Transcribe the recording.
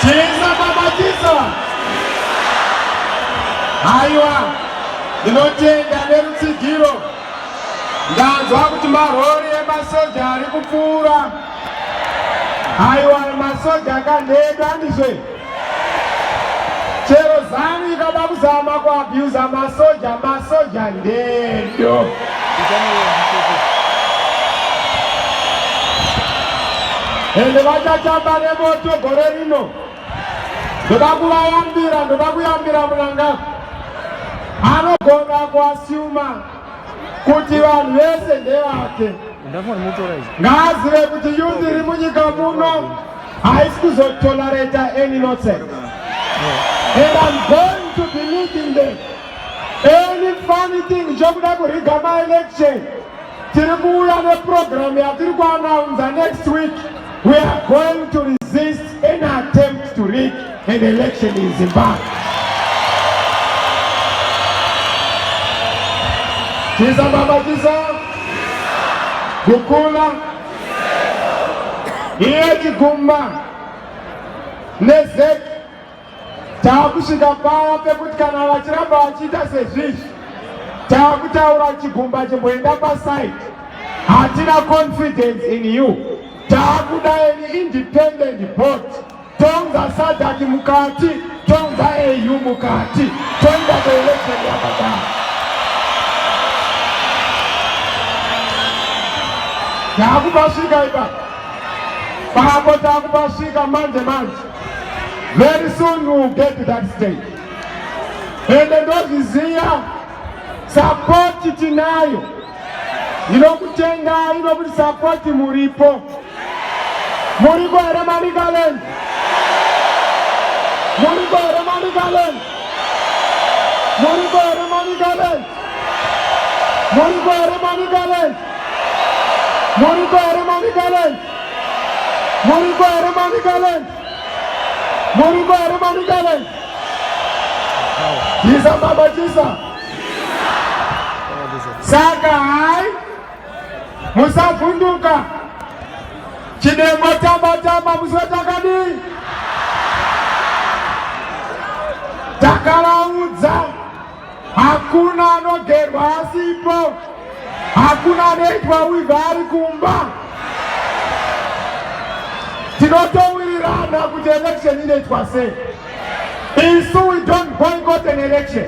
Chisa baba chisa. Aiwa, ndinotenda nerutsigiro. Ndanzwa kuti marori emasoja ari kupfuura. Aiwa, masoja akandega ndizve. Chero ZANU ikada kuzama kuabuse masoja ndendo. Ende vachachamba nemoto gore rino. Ndoda kuyambira mulanga. Anogona kuasuma kuti vanhu vese ndevake. Ngaazive kuti youth iri munyika muno haisi kuzotolerate any nonsense. And I'm going to be leading them. Any funny thing, Jokuda Kurigama election. Tiribuya ne program ya tiriku announce next week. We are going to resist any attempt to rig an election in Zimbabwe. Chisa baba chisa. Gukula. Iye Chigumba. Nezek. Takusvika paya pekuti kana vachiramba vachiita sezvizvi takutaura Chigumba chimboenda paside. Hatina confidence in you. Takuda any independent board. Tonga SADC mukati, tonga AU mukati, tonga the election yakada. Takubashika iba. Papo takubashika manje. Very soon we will get to that stage. And then those here support it tinayo. Kutenga, support muripo. Muripo ere Manicaland. Muripo ere Manicaland. Muripo ere Manicaland. Muripo ere Manicaland. Muripo ere Manicaland. Muripo ere Manicaland. Muripo ere Manicaland. Chisa baba chisa. Saka hai. Musavunduka. Chidemo tamba musotakadi. Takaraudza. Hakuna anogerwa asipo. Hakuna anoitwa uivari kumba. Tinotowirirana kuti election inoitwa sei. Isu we don't boycott an election.